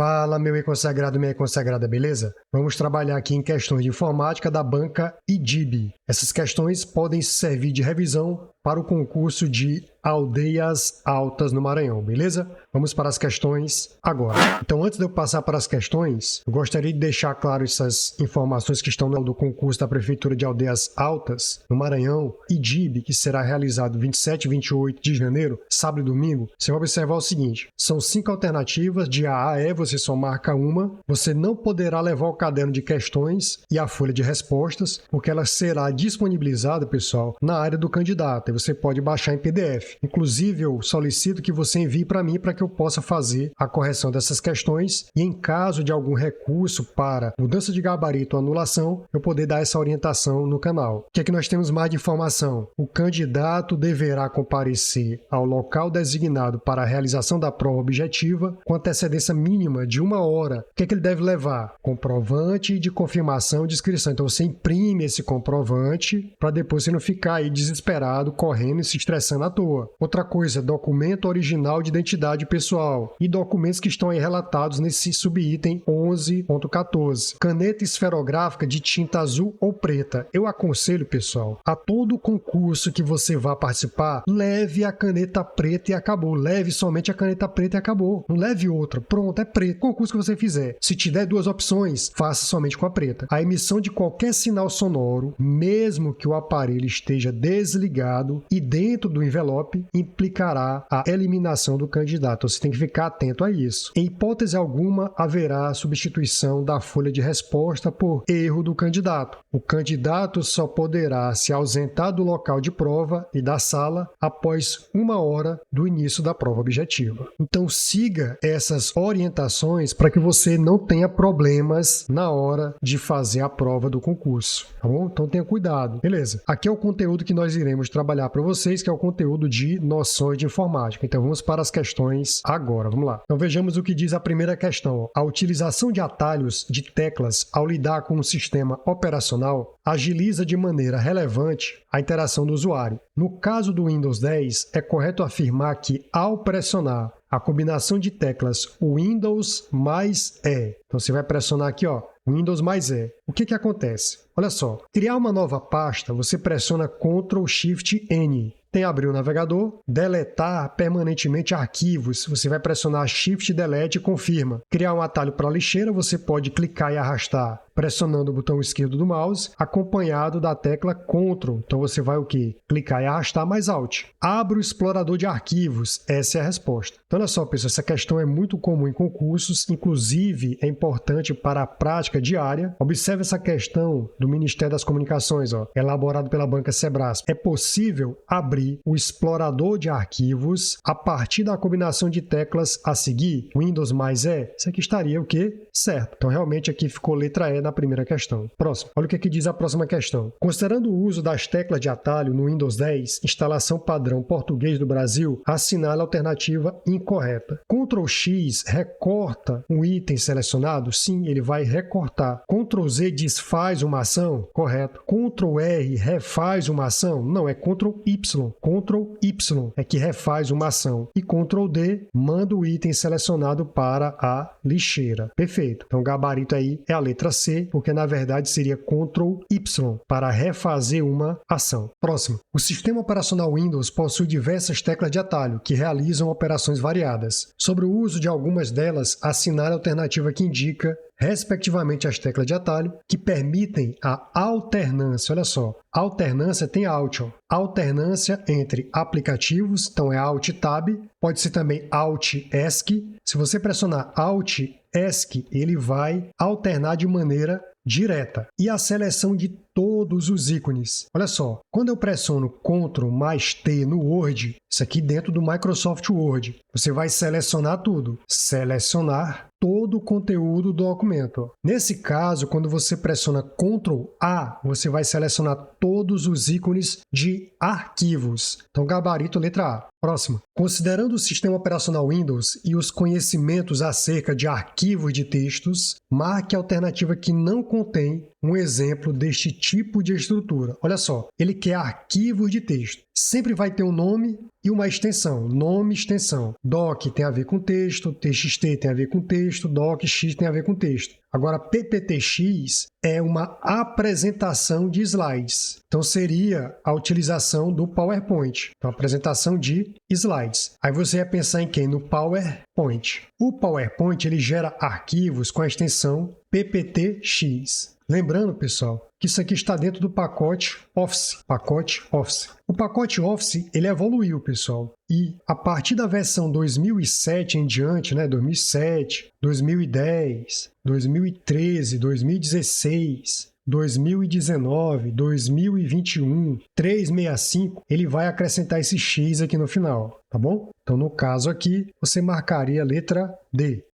Fala, meu e-consagrado, minha e-consagrada, beleza? Vamos trabalhar aqui em questões de informática da banca IDIB. Essas questões podem servir de revisão para o concurso de Aldeias Altas no Maranhão, beleza? Vamos para as questões agora. Então, antes de eu passar para as questões, eu gostaria de deixar claro essas informações que estão no concurso da Prefeitura de Aldeias Altas no Maranhão, IDIB, que será realizado 27 e 28 de janeiro, sábado e domingo. Você vai observar o seguinte, são 5 alternativas, de A a E, você só marca uma. Você não poderá levar o caderno de questões e a folha de respostas, porque ela será disponibilizada, pessoal, na área do candidato. Você pode baixar em PDF. Inclusive, eu solicito que você envie para mim para que eu possa fazer a correção dessas questões e, em caso de algum recurso para mudança de gabarito ou anulação, eu poder dar essa orientação no canal. O que é que nós temos mais de informação? O candidato deverá comparecer ao local designado para a realização da prova objetiva com antecedência mínima de 1 hora. O que é que ele deve levar? Comprovante de confirmação de inscrição. Então, você imprime esse comprovante para depois você não ficar aí desesperado, correndo e se estressando à toa. Outra coisa, documento original de identidade pessoal e documentos que estão aí relatados nesse subitem 11.14. Caneta esferográfica de tinta azul ou preta. Eu aconselho, pessoal, a todo concurso que você vá participar, leve a caneta preta e acabou. Leve somente a caneta preta e acabou. Não leve outra. Pronto, é preto. Concurso que você fizer. Se te der 2 opções, faça somente com a preta. A emissão de qualquer sinal sonoro, mesmo que o aparelho esteja desligado e dentro do envelope, implicará a eliminação do candidato. Você tem que ficar atento a isso. Em hipótese alguma, haverá substituição da folha de resposta por erro do candidato. O candidato só poderá se ausentar do local de prova e da sala após 1 hora do início da prova objetiva. Então, siga essas orientações para que você não tenha problemas na hora de fazer a prova do concurso, tá bom? Então, tenha cuidado. Beleza. Aqui é o conteúdo que nós iremos trabalhar para vocês, que é o conteúdo de noções de informática. Então, vamos para as questões agora. Vamos lá. Então, vejamos o que diz a primeira questão. A utilização de atalhos de teclas ao lidar com um sistema operacional agiliza de maneira relevante a interação do usuário. No caso do Windows 10, é correto afirmar que, ao pressionar a combinação de teclas Windows mais E, então você vai pressionar aqui, ó, Windows mais E. O que acontece? Olha só, criar uma nova pasta, você pressiona Ctrl Shift N. Tem abrir o navegador, deletar permanentemente arquivos, você vai pressionar Shift Delete e confirma. Criar um atalho para a lixeira, você pode clicar e arrastar pressionando o botão esquerdo do mouse, acompanhado da tecla Ctrl. Então você vai o quê? Clicar e arrastar mais Alt. Abre o explorador de arquivos. Essa é a resposta. Então olha só, pessoal, essa questão é muito comum em concursos, inclusive é importante para a prática diária. Observe essa questão do Ministério das Comunicações, ó, elaborado pela banca Sebrasp. É possível abrir o explorador de arquivos a partir da combinação de teclas a seguir, Windows mais E? Isso aqui estaria o quê? Certo. Então realmente aqui ficou letra E na primeira questão. Próximo. Olha o que diz a próxima questão. Considerando o uso das teclas de atalho no Windows 10, instalação padrão português do Brasil, assinale a alternativa incorreta. Ctrl X recorta um item selecionado? Sim, ele vai recortar. Ctrl Z desfaz uma ação? Correto. Ctrl R refaz uma ação? Não, é Ctrl Y. Ctrl Y é que refaz uma ação. E Ctrl D manda o item selecionado para a lixeira. Perfeito. Então o gabarito aí é a letra C, porque na verdade seria Ctrl Y para refazer uma ação. Próximo. O sistema operacional Windows possui diversas teclas de atalho que realizam operações variadas. Sobre o uso de algumas delas, assinale a alternativa que indica respectivamente as teclas de atalho que permitem a alternância. Olha só, alternância tem Alt, ó. Alternância entre aplicativos, então é Alt Tab, pode ser também Alt ESC. Se você pressionar Alt ESC, ele vai alternar de maneira direta. E a seleção de todos os ícones. Olha só, quando eu pressiono Ctrl mais T no Word, isso aqui dentro do Microsoft Word, você vai selecionar tudo. Selecionar todo o conteúdo do documento. Nesse caso, quando você pressiona Ctrl A, você vai selecionar todos os ícones de arquivos. Então, gabarito letra A. Próximo. Considerando o sistema operacional Windows e os conhecimentos acerca de arquivos de textos, marque a alternativa que não contém um exemplo deste tipo de estrutura. Olha só, ele quer arquivos de texto. sempre vai ter um nome e uma extensão. Nome, extensão. Doc tem a ver com texto, txt tem a ver com texto, docx tem a ver com texto. Agora, pptx é uma apresentação de slides. Então, seria a utilização do PowerPoint. Então, apresentação de slides. Aí você ia pensar em quem? No PowerPoint. O PowerPoint ele gera arquivos com a extensão pptx. Lembrando, pessoal, que isso aqui está dentro do pacote Office. Pacote Office. O pacote Office ele evoluiu, pessoal. E a partir da versão 2007 em diante, 2007, 2010, 2013, 2016, 2019, 2021, 365, ele vai acrescentar esse X aqui no final, tá bom? Então, no caso aqui, você marcaria a letra D.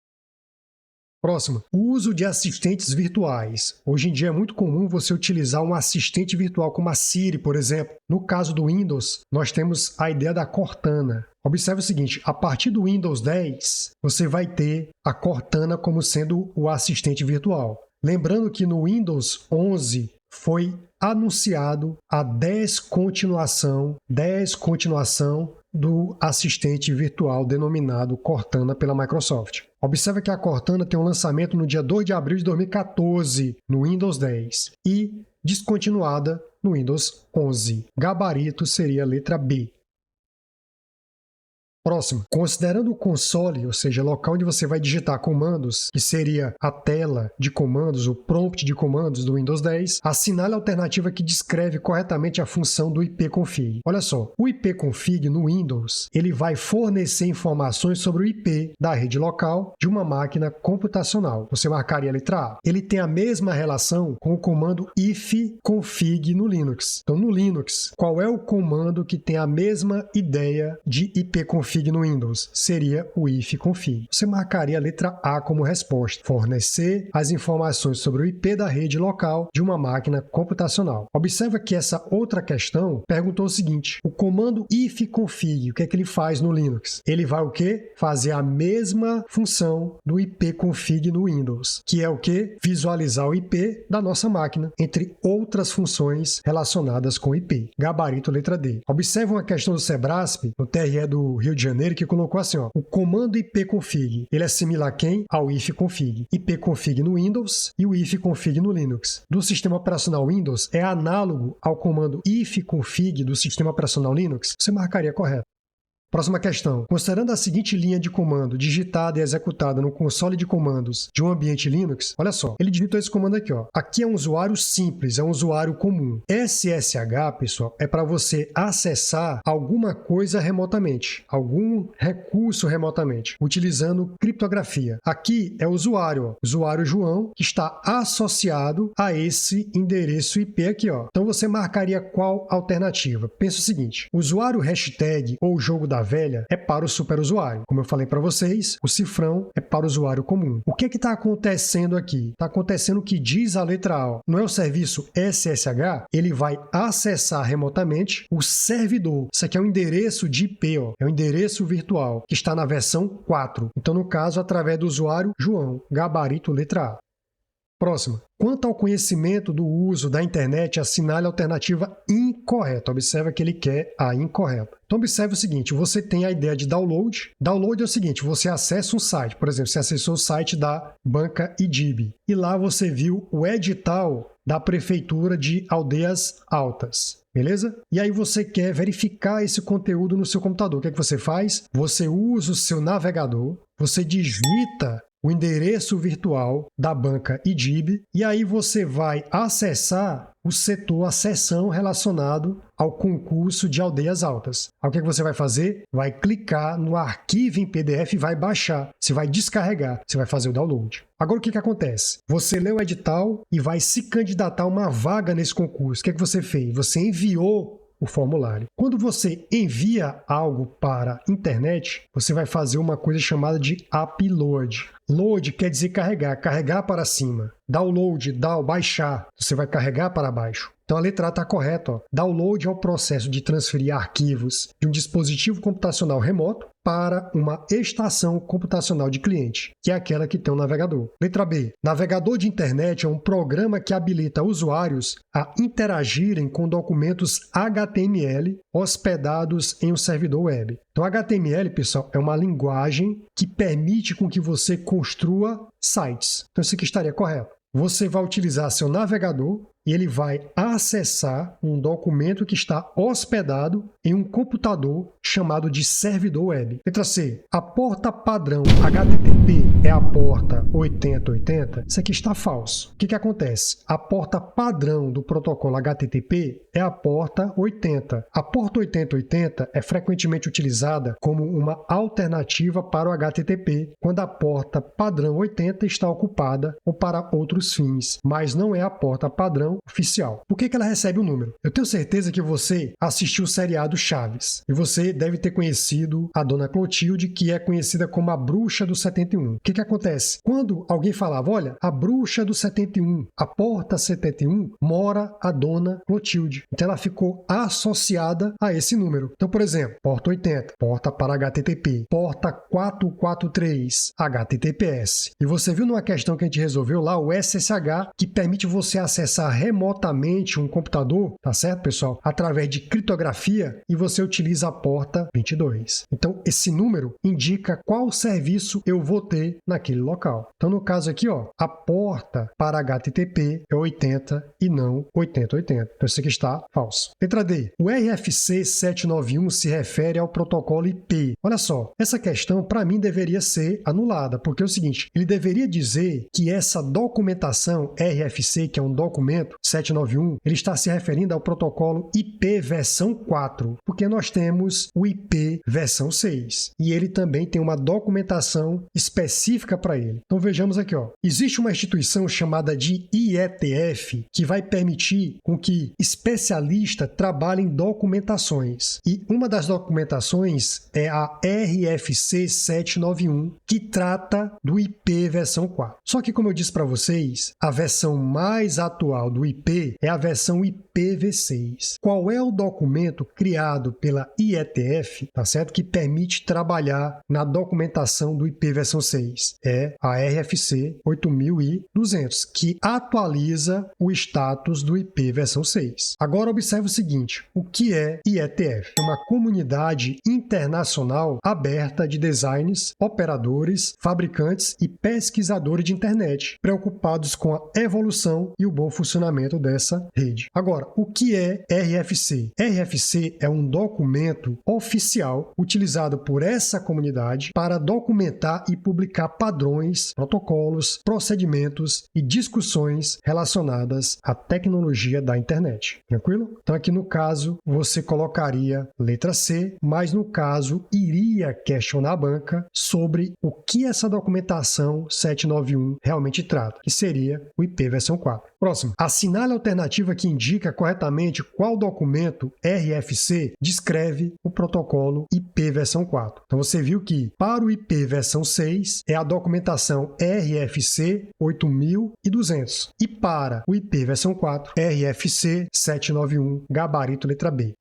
Próximo, o uso de assistentes virtuais. Hoje em dia é muito comum você utilizar um assistente virtual como a Siri, por exemplo. No caso do Windows, nós temos a ideia da Cortana. Observe o seguinte, a partir do Windows 10, você vai ter a Cortana como sendo o assistente virtual. Lembrando que no Windows 11 foi anunciado a descontinuação do assistente virtual denominado Cortana pela Microsoft. Observe que a Cortana tem um lançamento no dia 2 de abril de 2014 no Windows 10 e descontinuada no Windows 11. Gabarito seria a letra B. Próximo, considerando o console, ou seja, local onde você vai digitar comandos, que seria a tela de comandos, o prompt de comandos do Windows 10, assinale a alternativa que descreve corretamente a função do ipconfig. Olha só, o ipconfig no Windows, ele vai fornecer informações sobre o IP da rede local de uma máquina computacional. Você marcaria a letra A. Ele tem a mesma relação com o comando ifconfig no Linux. Então, no Linux, qual é o comando que tem a mesma ideia de ipconfig no Windows? Seria o ifconfig. Você marcaria a letra A como resposta. Fornecer as informações sobre o IP da rede local de uma máquina computacional. Observa que essa outra questão perguntou o seguinte, o comando ifconfig, o que é que ele faz no Linux? Ele vai o quê? Fazer a mesma função do ipconfig no Windows, que é o quê? Visualizar o IP da nossa máquina, entre outras funções relacionadas com o IP. Gabarito letra D. Observe uma questão do Sebrasp, no TRE do Rio de Janeiro, que colocou assim, ó, o comando ipconfig, ele é similar a quem? Ao ifconfig. Ipconfig no Windows e o ifconfig no Linux. Do sistema operacional Windows, é análogo ao comando ifconfig do sistema operacional Linux? Você marcaria correto. Próxima questão. Considerando a seguinte linha de comando digitada e executada no console de comandos de um ambiente Linux, olha só, ele digitou esse comando aqui, ó. Aqui é um usuário simples, é um usuário comum. SSH, pessoal, é para você acessar alguma coisa remotamente, algum recurso remotamente, utilizando criptografia. Aqui é o usuário, ó, usuário João, que está associado a esse endereço IP aqui, ó. Então você marcaria qual alternativa? Pensa o seguinte, usuário hashtag ou jogo da velha é para o superusuário. Como eu falei para vocês, o cifrão é para o usuário comum. O que está acontecendo aqui? Está acontecendo o que diz a letra A. Não é o serviço SSH? Ele vai acessar remotamente o servidor. Isso aqui é um endereço de IP, ó. É um endereço virtual que está na versão 4. Então, no caso, através do usuário João. Gabarito letra A. Próximo. Quanto ao conhecimento do uso da internet, assinale a alternativa incorreta. Observa que ele quer a incorreta. Então, observe o seguinte, você tem a ideia de download. Download é o seguinte, você acessa um site. Por exemplo, você acessou o site da Banca IDIB. E lá você viu o edital da Prefeitura de Aldeias Altas. Beleza? E aí você quer verificar esse conteúdo no seu computador. O que é que você faz? Você usa o seu navegador, você digita o endereço virtual da Banca IDIB e aí você vai acessar o setor, a seção relacionado ao concurso de Aldeias Altas. Aí o que você vai fazer? Vai clicar no arquivo em PDF e vai baixar. Você vai descarregar, você vai fazer o download. Agora o que acontece? Você lê o edital e vai se candidatar a uma vaga nesse concurso. O que você fez? Você enviou o formulário. Quando você envia algo para a internet, você vai fazer uma coisa chamada de upload. Load quer dizer carregar, carregar para cima. Download, baixar, você vai carregar para baixo. Então a letra A está correta. Ó. Download é o processo de transferir arquivos de um dispositivo computacional remoto para uma estação computacional de cliente, que é aquela que tem um navegador. Letra B. Navegador de internet é um programa que habilita usuários a interagirem com documentos HTML hospedados em um servidor web. Então, HTML, pessoal, é uma linguagem que permite com que você construa sites. Então, isso aqui estaria correto. Você vai utilizar seu navegador e ele vai acessar um documento que está hospedado em um computador chamado de servidor web. Letra C. A porta padrão HTTP é a porta 8080? Isso aqui está falso. O que acontece? A porta padrão do protocolo HTTP é a porta 80. A porta 8080 é frequentemente utilizada como uma alternativa para o HTTP quando a porta padrão 80 está ocupada ou para outros fins, mas não é a porta padrão oficial. Por que ela recebe o número? Eu tenho certeza que você assistiu o seriado Chaves e você deve ter conhecido a Dona Clotilde, que é conhecida como a Bruxa do 71. O que acontece? Quando alguém falava, olha, a Bruxa do 71, a porta 71, mora a Dona Clotilde. Então ela ficou associada a esse número. Então, por exemplo, porta 80, porta para HTTP, porta 443, HTTPS. E você viu numa questão que a gente resolveu lá, o SSH, que permite você acessar remotamente um computador, tá certo, pessoal? Através de criptografia, e você utiliza a porta 22. Então, esse número indica qual serviço eu vou ter naquele local. Então, no caso aqui, ó, a porta para HTTP é 80 e não 8080. Então, isso aqui está falso. Letra D. O RFC 791 se refere ao protocolo IP. Olha só, essa questão, para mim, deveria ser anulada, porque é o seguinte, ele deveria dizer que essa documentação RFC, que é um documento 791, ele está se referindo ao protocolo IP versão 4, porque nós temos o IP versão 6, e ele também tem uma documentação específica para ele. Então vejamos aqui, ó. Existe uma instituição chamada de IETF que vai permitir com que especialistas trabalhem documentações, e uma das documentações é a RFC 791, que trata do IP versão 4. Só que, como eu disse para vocês, a versão mais atual do IP é a versão IPv6. Qual é o documento criado pela IETF, tá certo? Que permite trabalhar na documentação do IP versão 6? É a RFC 8200, que atualiza o status do IP versão 6. Agora observe o seguinte, o que é IETF? É uma comunidade internacional aberta de designers, operadores, fabricantes e pesquisadores de internet, preocupados com a evolução e o bom funcionamento dessa rede. Agora, o que é RFC? RFC é um documento oficial utilizado por essa comunidade para documentar e publicar padrões, protocolos, procedimentos e discussões relacionadas à tecnologia da internet. Tranquilo? Então aqui no caso você colocaria letra C, mas no caso iria questionar a banca sobre o que essa documentação 791 realmente trata, que seria o IP versão 4. Próximo. Assinale a alternativa que indica corretamente qual documento RFC descreve o protocolo IP versão 4. Então você viu que para o IP versão 6 é a documentação RFC 8200 e para o IP versão 4 RFC 791 gabarito letra B.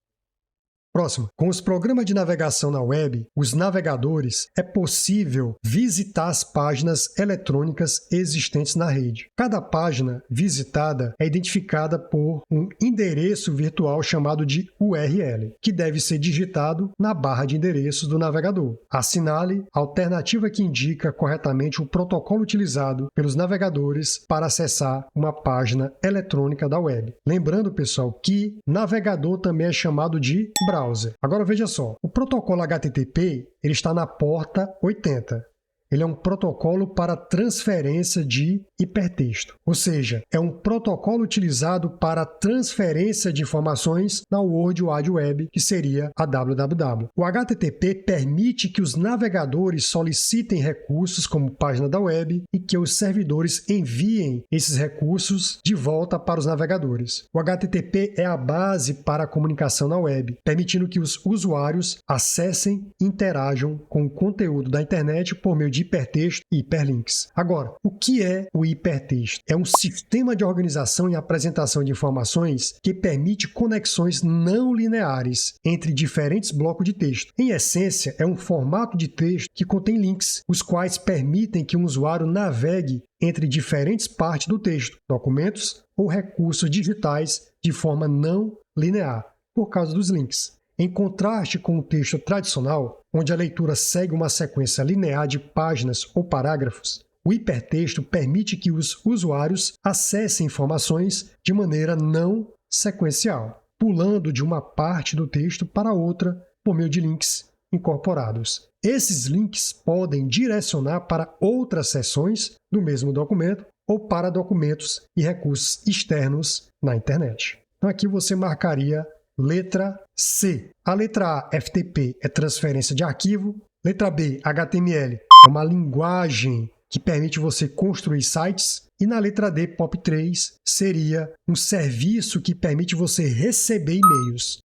Próximo. Com os programas de navegação na web, os navegadores, é possível visitar as páginas eletrônicas existentes na rede. Cada página visitada é identificada por um endereço virtual chamado de URL, que deve ser digitado na barra de endereços do navegador. Assinale a alternativa que indica corretamente o protocolo utilizado pelos navegadores para acessar uma página eletrônica da web. Lembrando, pessoal, que navegador também é chamado de browser. Agora veja só, o protocolo HTTP ele está na porta 80. Ele é um protocolo para transferência de hipertexto, ou seja, é um protocolo utilizado para transferência de informações na World Wide Web, que seria a www. O HTTP permite que os navegadores solicitem recursos como página da web e que os servidores enviem esses recursos de volta para os navegadores. O HTTP é a base para a comunicação na web, permitindo que os usuários acessem e interajam com o conteúdo da internet por meio de hipertexto e hiperlinks. Agora, o que é o hipertexto? É um sistema de organização e apresentação de informações que permite conexões não lineares entre diferentes blocos de texto. Em essência, é um formato de texto que contém links, os quais permitem que um usuário navegue entre diferentes partes do texto, documentos ou recursos digitais de forma não linear, por causa dos links. Em contraste com o texto tradicional, onde a leitura segue uma sequência linear de páginas ou parágrafos, o hipertexto permite que os usuários acessem informações de maneira não sequencial, pulando de uma parte do texto para outra por meio de links incorporados. Esses links podem direcionar para outras seções do mesmo documento ou para documentos e recursos externos na internet. Então aqui você marcaria letra C. A letra A, FTP, é transferência de arquivo. Letra B, HTML, é uma linguagem que permite você construir sites. E na letra D, POP3, seria um serviço que permite você receber e-mails.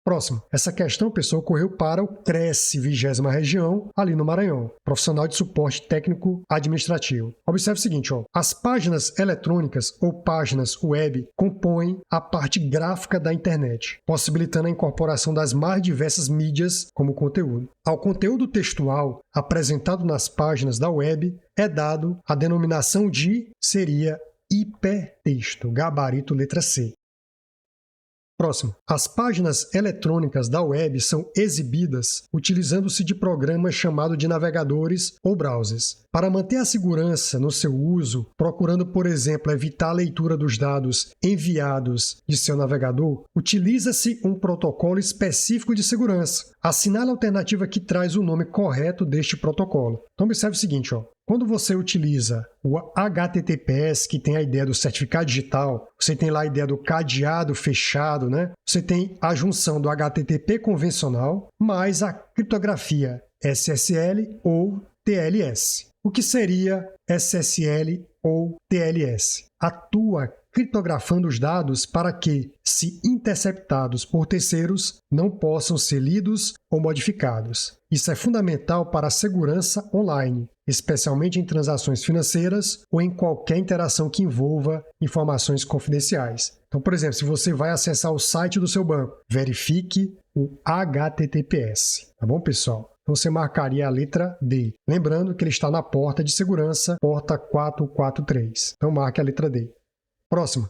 Próximo. Essa questão, pessoal, ocorreu para o CRESSE, 20ª região, ali no Maranhão. Profissional de suporte técnico administrativo. Observe o seguinte, ó. As páginas eletrônicas ou páginas web compõem a parte gráfica da internet, possibilitando a incorporação das mais diversas mídias como conteúdo. Ao conteúdo textual apresentado nas páginas da web é dado a denominação de seria hipertexto, gabarito letra C. Próximo. As páginas eletrônicas da web são exibidas utilizando-se de programas chamados de navegadores ou browsers. Para manter a segurança no seu uso, procurando, por exemplo, evitar a leitura dos dados enviados de seu navegador, utiliza-se um protocolo específico de segurança. Assinale a alternativa que traz o nome correto deste protocolo. Então, observe o seguinte, ó. Quando você utiliza o HTTPS, que tem a ideia do certificado digital, você tem lá a ideia do cadeado fechado, né? Você tem a junção do HTTP convencional mais a criptografia SSL ou TLS. O que seria SSL ou TLS? Atua criptografando os dados para que, se interceptados por terceiros, não possam ser lidos ou modificados. Isso é fundamental para a segurança online, especialmente em transações financeiras ou em qualquer interação que envolva informações confidenciais. Então, por exemplo, se você vai acessar o site do seu banco, verifique o HTTPS. Tá bom, pessoal? Então, você marcaria a letra D. Lembrando que ele está na porta de segurança, porta 443. Então, marque a letra D. Próximo.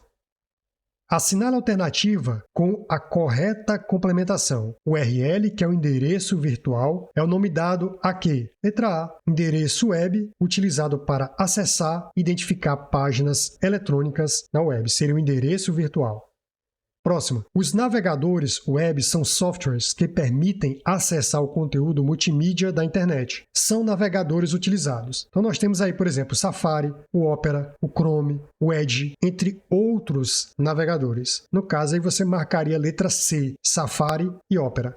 Assinale a alternativa com a correta complementação. O URL, que é o endereço virtual, é o nome dado a quê? Letra A. Endereço web, utilizado para acessar e identificar páginas eletrônicas na web. Seria o endereço virtual. Próximo. Os navegadores web são softwares que permitem acessar o conteúdo multimídia da internet. São navegadores utilizados. Então nós temos aí, por exemplo, o Safari, o Opera, o Chrome, o Edge, entre outros navegadores. No caso, aí você marcaria a letra C, Safari e Opera.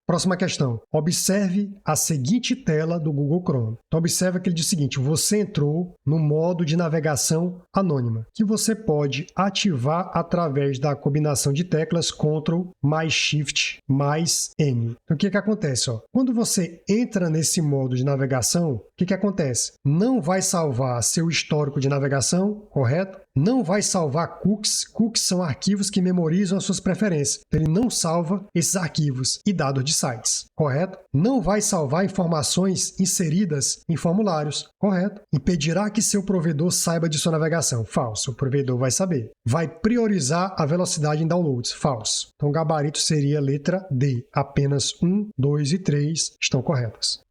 Próxima questão. Observe a seguinte tela do Google Chrome. Então, observe que ele diz o seguinte, você entrou no modo de navegação anônima, que você pode ativar através da combinação de teclas Ctrl mais Shift mais N. Então, o que acontece? Quando você entra nesse modo de navegação, o que acontece? Não vai salvar seu histórico de navegação, correto? Não vai salvar cookies. Cookies são arquivos que memorizam as suas preferências. Então, ele não salva esses arquivos e dados de sites, correto? Não vai salvar informações inseridas em formulários, correto? Impedirá que seu provedor saiba de sua navegação, falso. O provedor vai saber. Vai priorizar a velocidade em downloads, falso. Então, o gabarito seria a letra D. Apenas 1, 2 e 3 estão corretas.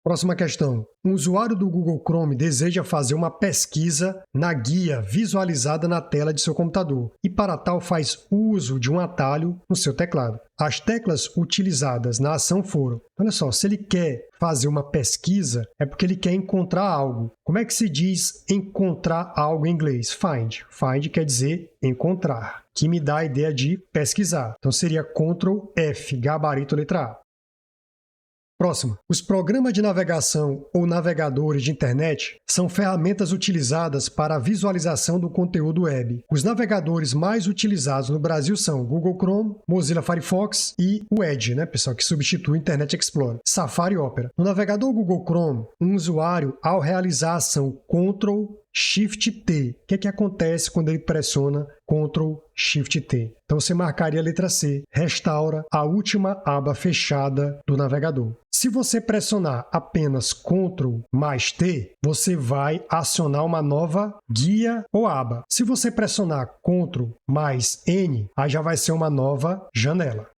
Próxima questão. Um usuário do Google Chrome deseja fazer uma pesquisa na guia visualizada na tela de seu computador e, para tal, faz uso de um atalho no seu teclado. As teclas utilizadas na ação foram... Olha só, se ele quer fazer uma pesquisa, é porque ele quer encontrar algo. Como é que se diz encontrar algo em inglês? Find. Find quer dizer encontrar, que me dá a ideia de pesquisar. Então, seria Ctrl F, gabarito letra A. Próxima. Os programas de navegação ou navegadores de internet são ferramentas utilizadas para a visualização do conteúdo web. Os navegadores mais utilizados no Brasil são Google Chrome, Mozilla Firefox e o Edge, pessoal, que substitui o Internet Explorer, Safari e Opera. No navegador Google Chrome, um usuário, ao realizar a ação Ctrl+Shift+T, o que acontece quando ele pressiona Ctrl+Shift+T? Então você marcaria a letra C, restaura a última aba fechada do navegador. Se você pressionar apenas Ctrl+T, você vai acionar uma nova guia ou aba. Se você pressionar Ctrl+N, aí já vai ser uma nova janela.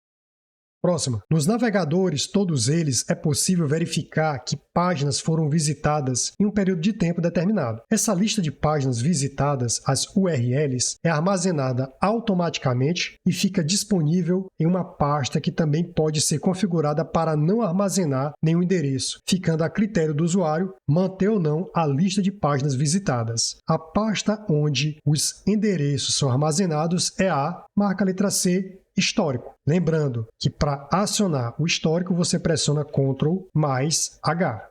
Próxima. Nos navegadores, todos eles, é possível verificar que páginas foram visitadas em um período de tempo determinado. Essa lista de páginas visitadas, as URLs, é armazenada automaticamente e fica disponível em uma pasta que também pode ser configurada para não armazenar nenhum endereço, ficando a critério do usuário manter ou não a lista de páginas visitadas. A pasta onde os endereços são armazenados é marca a letra C, histórico. Lembrando que para acionar o histórico você pressiona Ctrl+H.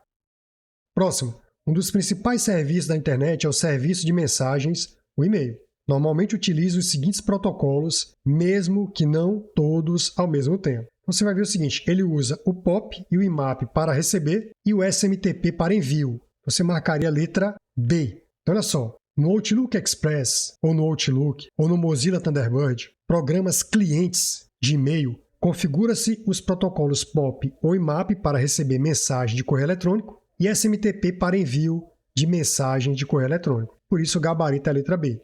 Próximo. Um dos principais serviços da internet é o serviço de mensagens, o e-mail. Normalmente utiliza os seguintes protocolos, mesmo que não todos ao mesmo tempo. Você vai ver o seguinte, ele usa o POP e o IMAP para receber e o SMTP para envio. Você marcaria a letra B. Então, olha só. No Outlook Express, ou no Outlook, ou no Mozilla Thunderbird, programas clientes de e-mail, configura-se os protocolos POP ou IMAP para receber mensagem de correio eletrônico e SMTP para envio de mensagem de correio eletrônico. Por isso, o gabarito é a letra B.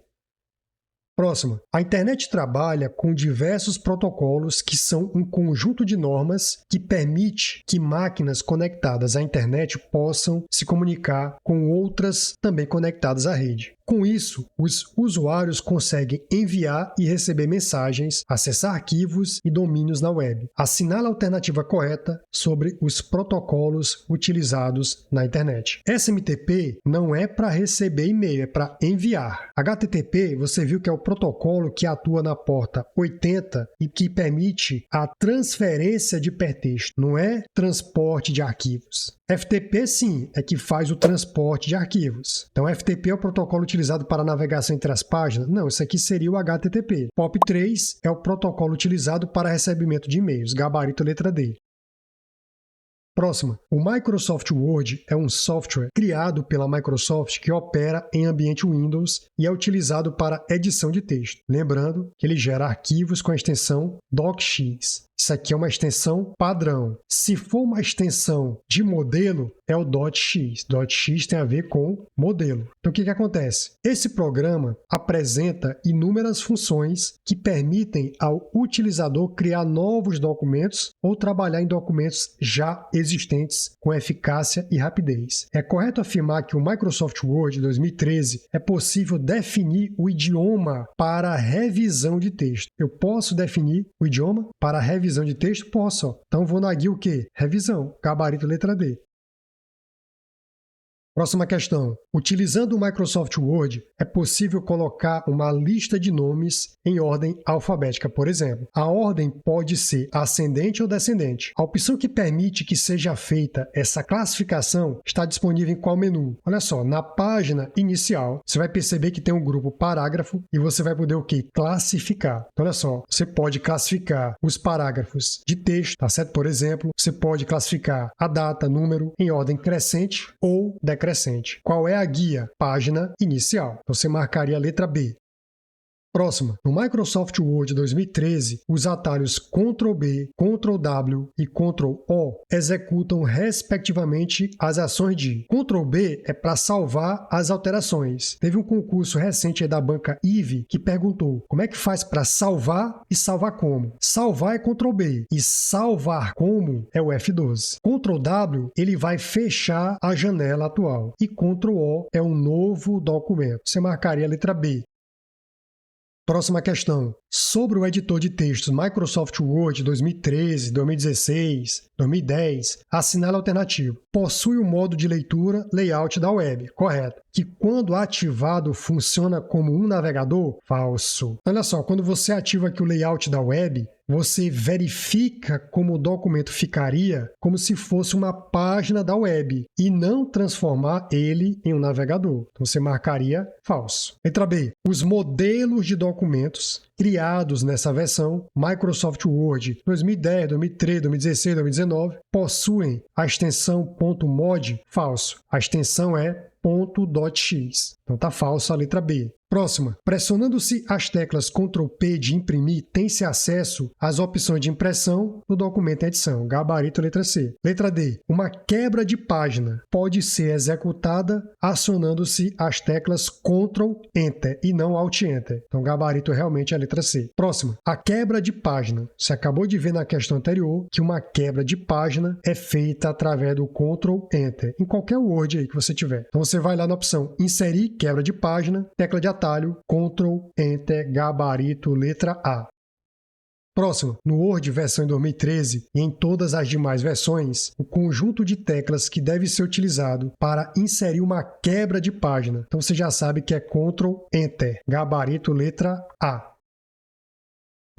Próxima. A internet trabalha com diversos protocolos que são um conjunto de normas que permite que máquinas conectadas à internet possam se comunicar com outras também conectadas à rede. Com isso, os usuários conseguem enviar e receber mensagens, acessar arquivos e domínios na web. Assinale a alternativa correta sobre os protocolos utilizados na internet. SMTP não é para receber e-mail, é para enviar. HTTP, você viu que é o protocolo que atua na porta 80 e que permite a transferência de hipertexto, não é transporte de arquivos. FTP, sim, é que faz o transporte de arquivos. Então, FTP é o protocolo utilizado para navegação entre as páginas? Não, isso aqui seria o HTTP. POP3 é o protocolo utilizado para recebimento de e-mails, gabarito letra D. Próxima. O Microsoft Word é um software criado pela Microsoft que opera em ambiente Windows e é utilizado para edição de texto. Lembrando que ele gera arquivos com a extensão docx. Isso aqui é uma extensão padrão. Se for uma extensão de modelo, é o .x. .x tem a ver com modelo. Então, o que acontece? Esse programa apresenta inúmeras funções que permitem ao utilizador criar novos documentos ou trabalhar em documentos já existentes com eficácia e rapidez. É correto afirmar que o Microsoft Word 2013 é possível definir o idioma para revisão de texto. Eu posso definir o idioma para revisão de texto? Posso. Então, vou na guia o quê? Revisão. Gabarito letra D. Próxima questão. Utilizando o Microsoft Word, é possível colocar uma lista de nomes em ordem alfabética, por exemplo. A ordem pode ser ascendente ou descendente. A opção que permite que seja feita essa classificação está disponível em qual menu? Olha só, na página inicial, você vai perceber que tem um grupo parágrafo e você vai poder o quê? Classificar. Então, olha só, você pode classificar os parágrafos de texto, tá certo? Por exemplo, você pode classificar a data, número, em ordem crescente ou decrescente. Qual é a guia? Página inicial. Então, você marcaria a letra B. Próxima. No Microsoft Word 2013, os atalhos Ctrl+B, Ctrl+W e Ctrl+O executam, respectivamente, as ações de Ctrl+B é para salvar as alterações. Teve um concurso recente aí da banca IVE que perguntou como é que faz para salvar e salvar como. Salvar é Ctrl+B e salvar como é o F12. Ctrl+W ele vai fechar a janela atual e Ctrl+O é um novo documento. Você marcaria a letra B. Próxima questão. Sobre o editor de textos Microsoft Word 2013, 2016, 2010, assinale a alternativa. Possui o modo de leitura layout da web, correto. Que quando ativado funciona como um navegador? Falso. Olha só, quando você ativa aqui o layout da web, você verifica como o documento ficaria como se fosse uma página da web e não transformar ele em um navegador. Então você marcaria falso. Letra B. Os modelos de documentos criados nessa versão Microsoft Word 2010, 2013, 2016, 2019 possuem a extensão .mod? Falso. A extensão é .docx. Então está falso a letra B. Próxima. Pressionando-se as teclas Ctrl P de imprimir, tem-se acesso às opções de impressão no documento em edição. Gabarito, letra C. Letra D. Uma quebra de página pode ser executada acionando-se as teclas Ctrl Enter e não Alt Enter. Então, gabarito realmente é a letra C. Próxima. A quebra de página. Você acabou de ver na questão anterior que uma quebra de página é feita através do Ctrl Enter, em qualquer Word aí que você tiver. Então, você vai lá na opção Inserir, quebra de página, tecla de atalho, Ctrl Enter, gabarito, letra A. Próximo, no Word versão 2013 e em todas as demais versões, o conjunto de teclas que deve ser utilizado para inserir uma quebra de página. Então você já sabe que é Ctrl Enter, gabarito, letra A.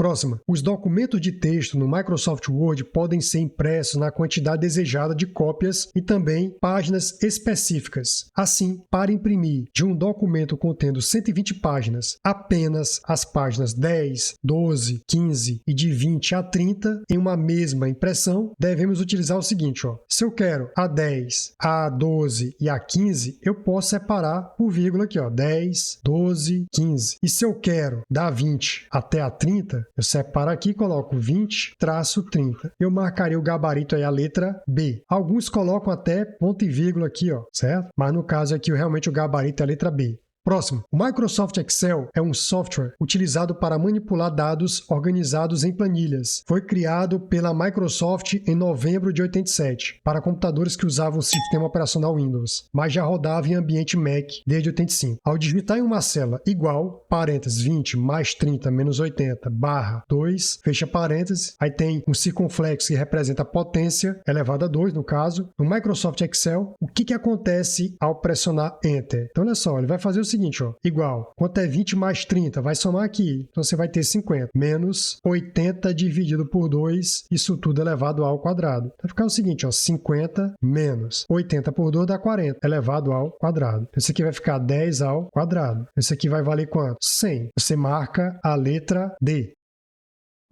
Próxima. Os documentos de texto no Microsoft Word podem ser impressos na quantidade desejada de cópias e também páginas específicas. Assim, para imprimir de um documento contendo 120 páginas, apenas as páginas 10, 12, 15 e de 20 a 30 em uma mesma impressão, devemos utilizar o seguinte, ó. Se eu quero a 10, a 12 e a 15, eu posso separar por vírgula aqui, ó, 10, 12, 15. E se eu quero da 20 até a 30, eu separo aqui e coloco 20-30. Eu marcarei o gabarito aí a letra B. Alguns colocam até ponto e vírgula aqui, ó, certo? Mas no caso aqui, realmente o gabarito é a letra B. Próximo. O Microsoft Excel é um software utilizado para manipular dados organizados em planilhas. Foi criado pela Microsoft em novembro de 87, para computadores que usavam o sistema operacional Windows, mas já rodava em ambiente Mac desde 85. Ao digitar em uma célula igual, parênteses 20 mais 30 menos 80, barra 2, fecha parênteses, aí tem um circunflexo que representa a potência, elevado a 2 no caso. No Microsoft Excel, o que acontece ao pressionar Enter? Então olha só, ele vai fazer o seguinte, ó, igual, quanto é 20 mais 30? Vai somar aqui, então você vai ter 50, menos 80 dividido por 2, isso tudo elevado ao quadrado. Vai ficar o seguinte, ó, 50 menos 80 por 2 dá 40, elevado ao quadrado. Esse aqui vai ficar 10 ao quadrado. Esse aqui vai valer quanto? 100. Você marca a letra D.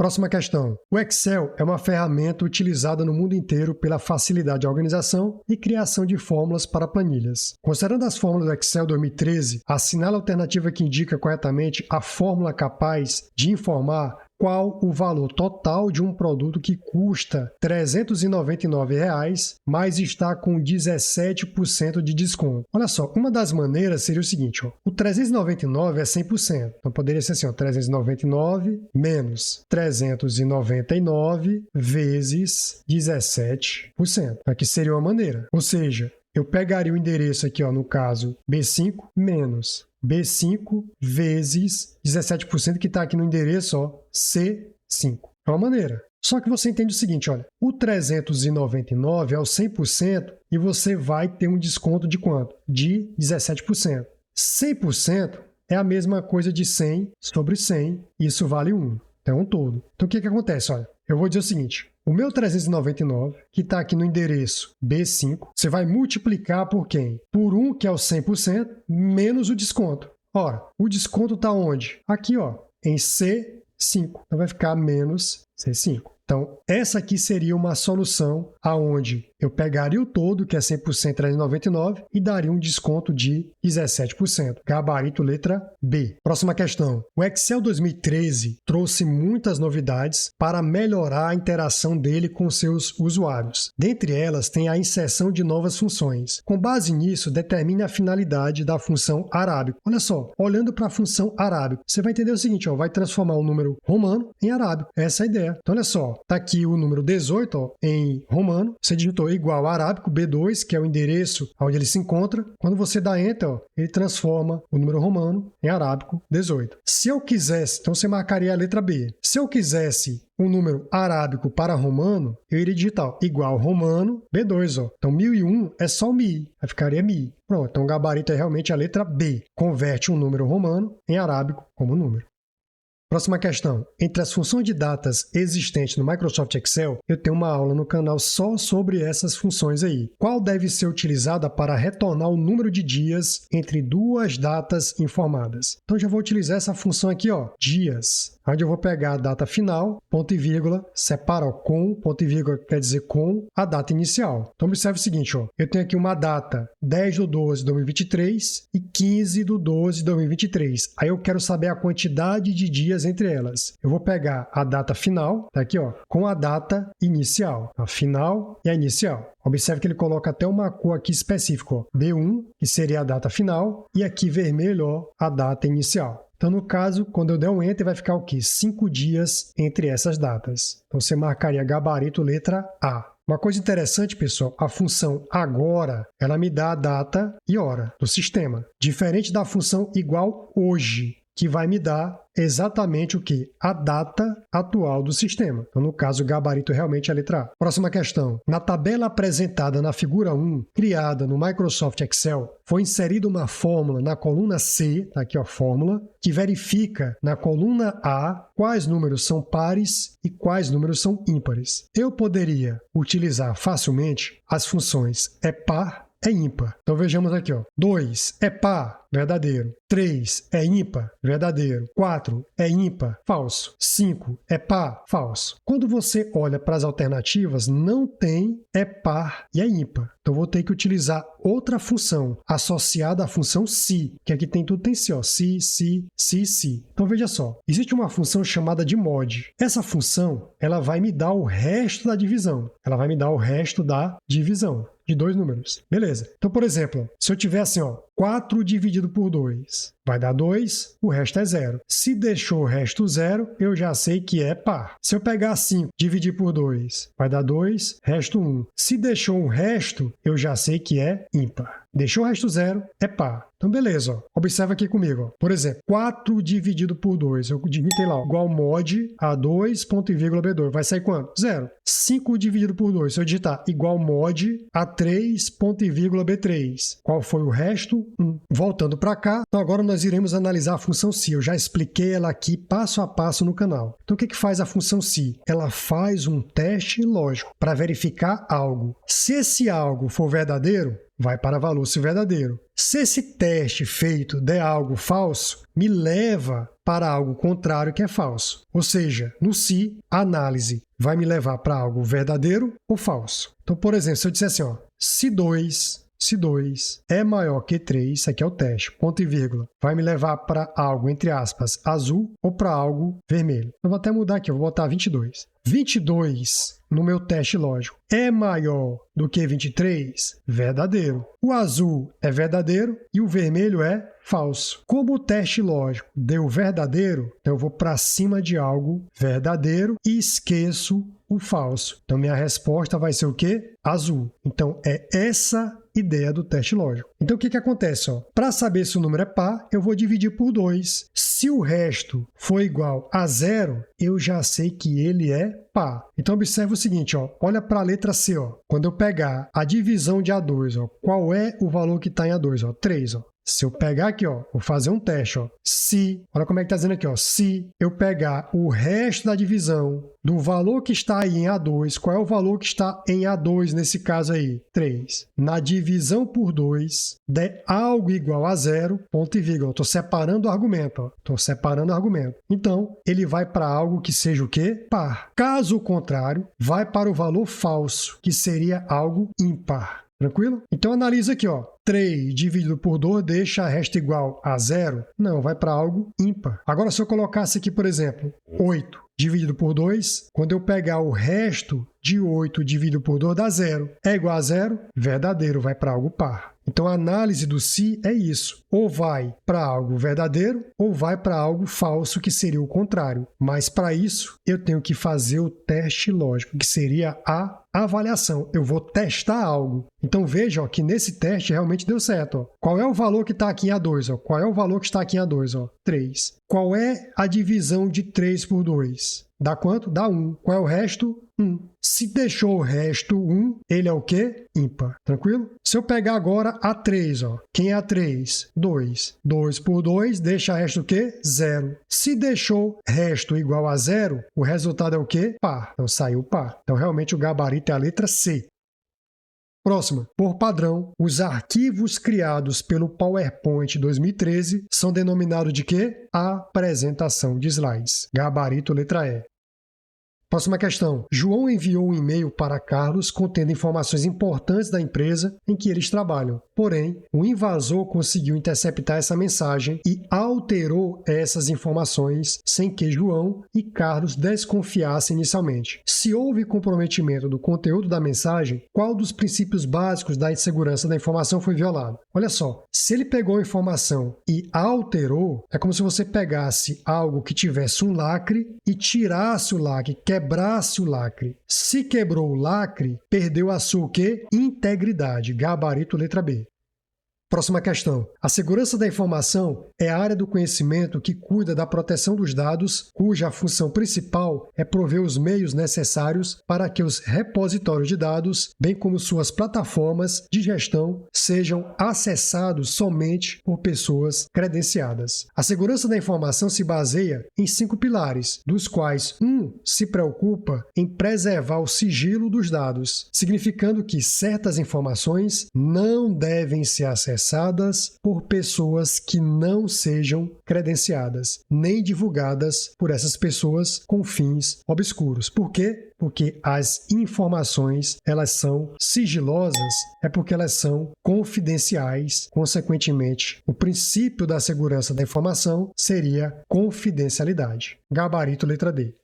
Próxima questão. O Excel é uma ferramenta utilizada no mundo inteiro pela facilidade de organização e criação de fórmulas para planilhas. Considerando as fórmulas do Excel 2013, assinale a alternativa que indica corretamente a fórmula capaz de informar qual o valor total de um produto que custa R$ 399,00, mas está com 17% de desconto. Olha só, uma das maneiras seria o seguinte, ó, o 399 é 100%, então poderia ser assim, ó, 399 menos 399 vezes 17%. Aqui seria uma maneira, ou seja, eu pegaria o endereço aqui, ó, no caso, B5 menos B5 vezes 17% que está aqui no endereço, ó, C5. É uma maneira. Só que você entende o seguinte, olha, o 399 é o 100% e você vai ter um desconto de quanto? De 17%. 100% é a mesma coisa de 100 sobre 100, isso vale 1. Então é um todo. Então o que acontece? Olha, eu vou dizer o seguinte, o meu 399, que está aqui no endereço B5, você vai multiplicar por quem? Por 1, que é o 100%, menos o desconto. Ora, o desconto está onde? Aqui, ó, em C5. Então vai ficar menos C5. Então, essa aqui seria uma solução aonde eu pegaria o todo, que é 100% 399, e daria um desconto de 17%. Gabarito letra B. Próxima questão. O Excel 2013 trouxe muitas novidades para melhorar a interação dele com seus usuários. Dentre elas, tem a inserção de novas funções. Com base nisso, determine a finalidade da função arábico. Olha só, olhando para a função arábico, você vai entender o seguinte, ó, vai transformar o número romano em arábico. Essa é a ideia. Então, olha só, está aqui o número 18, ó, em romano, você digitou igual a arábico B2, que é o endereço onde ele se encontra. Quando você dá Enter, ó, ele transforma o número romano em arábico 18. Se eu quisesse, então você marcaria a letra B. Se eu quisesse um número arábico para romano, eu iria digitar igual romano B2. Ó. Então 1001 é só o Mi, aí ficaria Mi. Pronto, então o gabarito é realmente a letra B. Converte um número romano em arábico como número. Próxima questão. Entre as funções de datas existentes no Microsoft Excel, eu tenho uma aula no canal só sobre essas funções aí. Qual deve ser utilizada para retornar o número de dias entre duas datas informadas? Então, já vou utilizar essa função aqui, ó, dias, onde eu vou pegar a data final, ponto e vírgula, separa ó, com, ponto e vírgula quer dizer com, a data inicial. Então, observe o seguinte, ó, eu tenho aqui uma data 10/12/2023 e 15/12/2023. Aí eu quero saber a quantidade de dias entre elas. Eu vou pegar a data final, tá aqui, ó, com a data inicial. A final e a inicial. Observe que ele coloca até uma cor aqui específica, ó, B1, que seria a data final, e aqui vermelho, ó, a data inicial. Então, no caso, quando eu der um Enter, vai ficar o quê? 5 dias entre essas datas. Então, você marcaria gabarito letra A. Uma coisa interessante, pessoal, a função agora, ela me dá a data e hora do sistema. Diferente da função igual hoje, que vai me dar exatamente o que? A data atual do sistema. Então, no caso, o gabarito realmente é a letra A. Próxima questão. Na tabela apresentada na figura 1, criada no Microsoft Excel, foi inserida uma fórmula na coluna C, tá aqui ó, fórmula, que verifica na coluna A quais números são pares e quais números são ímpares. Eu poderia utilizar facilmente as funções é par, é ímpar. Então vejamos aqui, ó. 2 é par, verdadeiro. 3 é ímpar, verdadeiro. 4 é ímpar, falso. 5 é par, falso. Quando você olha para as alternativas, não tem é par e é ímpar. Então vou ter que utilizar outra função associada à função se, que aqui tem tudo, tem se, ó. Se. Então veja só, existe uma função chamada de mod. Essa função, ela vai me dar o resto da divisão. Ela vai me dar o resto da divisão de dois números. Beleza. Então, por exemplo, se eu tiver assim, ó, 4 dividido por 2, vai dar 2, o resto é 0. Se deixou o resto 0, eu já sei que é par. Se eu pegar 5, dividir por 2, vai dar 2, resto 1. Se deixou um resto, eu já sei que é ímpar. Deixou o resto 0, é par. Então, beleza. Ó. Observa aqui comigo. Ó. Por exemplo, 4 dividido por 2. Eu digitei lá, ó, igual mod A2, ponto e vírgula B2. Vai sair quanto? 0. 5 dividido por 2. Se eu digitar igual mod A3, ponto e vírgula B3. Qual foi o resto? 1. Voltando para cá, então agora nós iremos analisar a função se. Eu já expliquei ela aqui passo a passo no canal. Então, o que faz a função se? Ela faz um teste lógico para verificar algo. Se esse algo for verdadeiro, vai para valor se verdadeiro. Se esse teste feito der algo falso, me leva para algo contrário que é falso. Ou seja, no se, a análise vai me levar para algo verdadeiro ou falso. Então, por exemplo, se eu disser assim, ó, se 2 é maior que 3, isso aqui é o teste, ponto e vírgula, vai me levar para algo, entre aspas, azul ou para algo vermelho. Eu vou até mudar aqui, eu vou botar 22. 22 no meu teste lógico é maior do que 23? Verdadeiro. O azul é verdadeiro e o vermelho é falso. Como o teste lógico deu verdadeiro, eu vou para cima de algo verdadeiro e esqueço o falso. Então, minha resposta vai ser o quê? Azul. Então, é essa ideia do teste lógico. Então, o que acontece? Para saber se o número é par, eu vou dividir por 2. Se o resto for igual a 0, eu já sei que ele é par. Então, observe o seguinte, ó, olha para a letra C. Ó. Quando eu pegar a divisão de A2, ó, qual é o valor que está em A2? Ó, 3. Ó. Se eu pegar aqui, ó, vou fazer um teste, ó. Se, olha como é que está dizendo aqui, ó. Se eu pegar o resto da divisão do valor que está aí em A2, qual é o valor que está em A2 nesse caso aí? 3. Na divisão por 2, der algo igual a 0, ponto e vírgula. Estou separando o argumento, ó. Estou separando o argumento. Então, ele vai para algo que seja o quê? Par. Caso contrário, vai para o valor falso, que seria algo ímpar. Tranquilo? Então, analisa aqui, ó. 3 dividido por 2 deixa a resta igual a 0? Não, vai para algo ímpar. Agora, se eu colocasse aqui, por exemplo, 8 dividido por 2, quando eu pegar o resto de 8 dividido por 2 dá 0. É igual a 0? Verdadeiro, vai para algo par. Então, a análise do se é isso. Ou vai para algo verdadeiro, ou vai para algo falso, que seria o contrário. Mas, para isso, eu tenho que fazer o teste lógico, que seria a avaliação. Eu vou testar algo. Então, veja ó, que nesse teste, realmente, realmente deu certo. Ó. Qual é o valor que está aqui em A2? Ó? Qual é o valor que está aqui em A2? Ó? 3. Qual é a divisão de 3 por 2? Dá quanto? Dá 1. Qual é o resto? 1. Se deixou o resto 1, ele é o quê? Ímpar. Tranquilo? Se eu pegar agora A3, ó. Quem é A3? 2. 2 por 2 deixa resto o quê? 0. Se deixou resto igual a 0, o resultado é o quê? Par. Então saiu par. Então realmente o gabarito é a letra C. Próxima. Por padrão, os arquivos criados pelo PowerPoint 2013 são denominados de quê? Apresentação de slides. Gabarito letra E. Próxima questão. João enviou um e-mail para Carlos contendo informações importantes da empresa em que eles trabalham. Porém, o invasor conseguiu interceptar essa mensagem e alterou essas informações sem que João e Carlos desconfiassem inicialmente. Se houve comprometimento do conteúdo da mensagem, qual dos princípios básicos da segurança da informação foi violado? Olha só, se ele pegou a informação e alterou, é como se você pegasse algo que tivesse um lacre e tirasse o lacre, quebrasse o lacre. Se quebrou o lacre, perdeu a sua o quê? Integridade. Gabarito letra B. Próxima questão. A segurança da informação é a área do conhecimento que cuida da proteção dos dados, cuja função principal é prover os meios necessários para que os repositórios de dados, bem como suas plataformas de gestão, sejam acessados somente por pessoas credenciadas. A segurança da informação se baseia em 5 pilares, dos quais um se preocupa em preservar o sigilo dos dados, significando que certas informações não devem ser acessadas por pessoas que não sejam credenciadas, nem divulgadas por essas pessoas com fins obscuros. Por quê? Porque as informações, elas são sigilosas, é porque elas são confidenciais. Consequentemente, o princípio da segurança da informação seria confidencialidade. Gabarito letra D.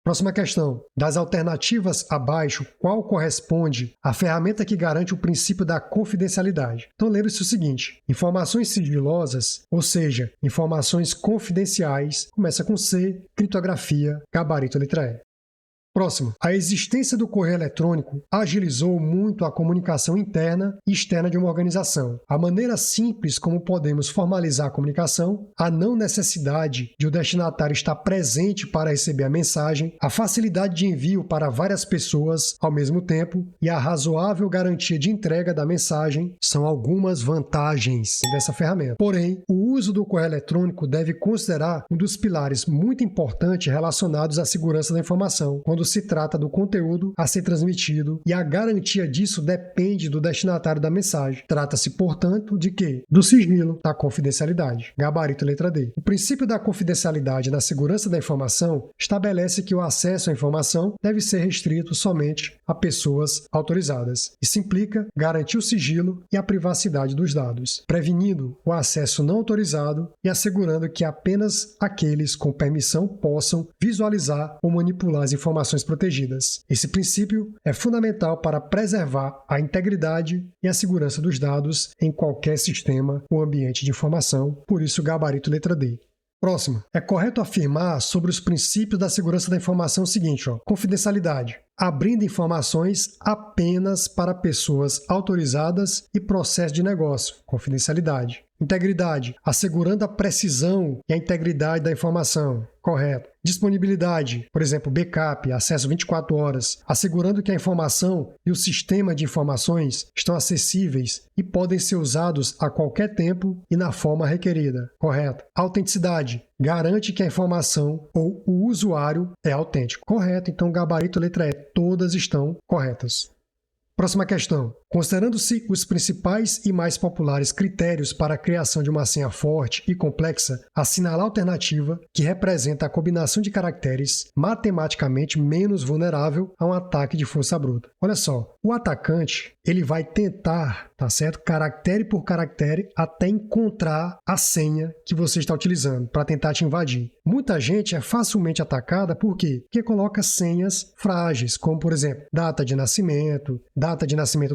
Próxima questão. Das alternativas abaixo, qual corresponde à ferramenta que garante o princípio da confidencialidade? Então lembre-se o seguinte, informações sigilosas, ou seja, informações confidenciais, começa com C, criptografia, gabarito letra E. Próximo. A existência do correio eletrônico agilizou muito a comunicação interna e externa de uma organização. A maneira simples como podemos formalizar a comunicação, a não necessidade de o destinatário estar presente para receber a mensagem, a facilidade de envio para várias pessoas ao mesmo tempo e a razoável garantia de entrega da mensagem são algumas vantagens dessa ferramenta. Porém, o uso do correio eletrônico deve considerar um dos pilares muito importantes relacionados à segurança da informação, quando se trata do conteúdo a ser transmitido, e a garantia disso depende do destinatário da mensagem. Trata-se, portanto, de quê? Do sigilo, da confidencialidade. Gabarito letra D. O princípio da confidencialidade na segurança da informação estabelece que o acesso à informação deve ser restrito somente a pessoas autorizadas. Isso implica garantir o sigilo e a privacidade dos dados, prevenindo o acesso não autorizado e assegurando que apenas aqueles com permissão possam visualizar ou manipular as informações protegidas. Esse princípio é fundamental para preservar a integridade e a segurança dos dados em qualquer sistema ou ambiente de informação, por isso gabarito letra D. Próximo. É correto afirmar sobre os princípios da segurança da informação o seguinte, confidencialidade. Abrindo informações apenas para pessoas autorizadas e processo de negócio, confidencialidade. Integridade, assegurando a precisão e a integridade da informação, correto. Disponibilidade, por exemplo, backup, acesso 24 horas, assegurando que a informação e o sistema de informações estão acessíveis e podem ser usados a qualquer tempo e na forma requerida, correto. Autenticidade, garante que a informação ou o usuário é autêntico, correto. Então, gabarito letra E, todas estão corretas. Próxima questão. Considerando-se os principais e mais populares critérios para a criação de uma senha forte e complexa, assinalar a alternativa que representa a combinação de caracteres matematicamente menos vulnerável a um ataque de força bruta. Olha só, o atacante ele vai tentar, tá certo? Caractere por caractere até encontrar a senha que você está utilizando para tentar te invadir. Muita gente é facilmente atacada por quê? Porque coloca senhas frágeis, como por exemplo, data de nascimento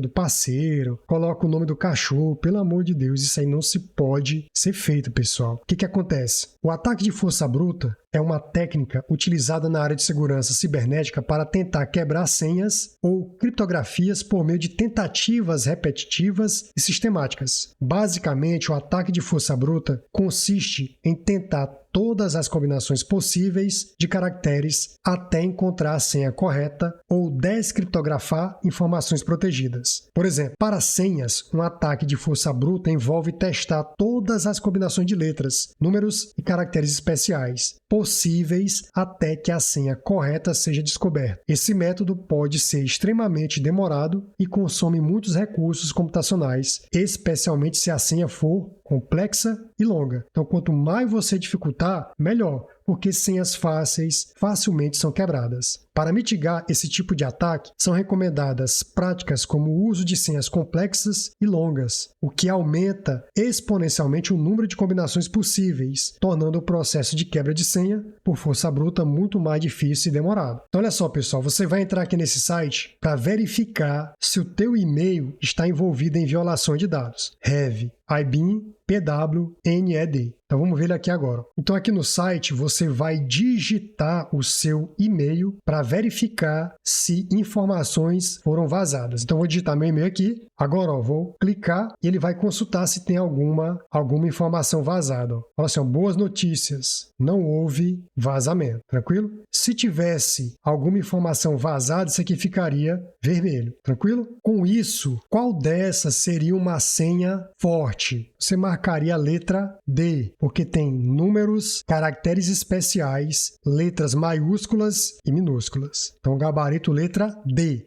do parceiro, coloca o nome do cachorro, pelo amor de Deus, isso aí não se pode ser feito, pessoal. O que acontece? O ataque de força bruta é uma técnica utilizada na área de segurança cibernética para tentar quebrar senhas ou criptografias por meio de tentativas repetitivas e sistemáticas. Basicamente, o ataque de força bruta consiste em tentar todas as combinações possíveis de caracteres até encontrar a senha correta ou descriptografar informações protegidas. Por exemplo, para senhas, um ataque de força bruta envolve testar todas as combinações de letras, números e caracteres especiais possíveis até que a senha correta seja descoberta. Esse método pode ser extremamente demorado e consome muitos recursos computacionais, especialmente se a senha for complexa e longa. Então, quanto mais você dificultar, melhor, porque senhas fáceis facilmente são quebradas. Para mitigar esse tipo de ataque, são recomendadas práticas como o uso de senhas complexas e longas, o que aumenta exponencialmente o número de combinações possíveis, tornando o processo de quebra de senha por força bruta muito mais difícil e demorado. Então, olha só, pessoal, você vai entrar aqui nesse site para verificar se o teu e-mail está envolvido em violação de dados. Have, IBIN, PWNED. Então vamos ver ele aqui agora. Então aqui no site você vai digitar o seu e-mail para verificar se informações foram vazadas. Então vou digitar meu e-mail aqui. Agora vou clicar e ele vai consultar se tem alguma informação vazada. Olha só, boas notícias. Não houve vazamento. Tranquilo? Se tivesse alguma informação vazada, isso aqui ficaria vermelho. Tranquilo? Com isso, qual dessas seria uma senha forte? Você marcaria a letra D, porque tem números, caracteres especiais, letras maiúsculas e minúsculas. Então, gabarito letra D.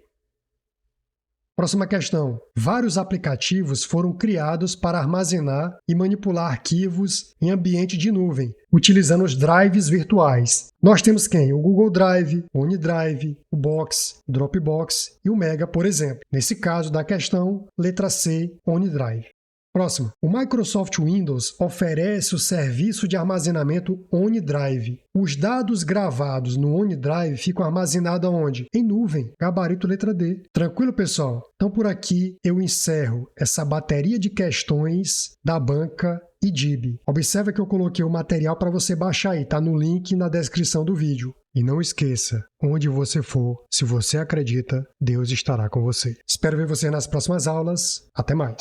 Próxima questão. Vários aplicativos foram criados para armazenar e manipular arquivos em ambiente de nuvem, utilizando os drives virtuais. Nós temos quem? O Google Drive, o OneDrive, o Box, o Dropbox e o Mega, por exemplo. Nesse caso da questão, letra C, OneDrive. Próximo. O Microsoft Windows oferece o serviço de armazenamento OneDrive. Os dados gravados no OneDrive ficam armazenados aonde? Em nuvem. Gabarito letra D. Tranquilo, pessoal? Então, por aqui eu encerro essa bateria de questões da banca IDIB. Observa que eu coloquei o material para você baixar aí. Está no link na descrição do vídeo. E não esqueça, onde você for, se você acredita, Deus estará com você. Espero ver você nas próximas aulas. Até mais!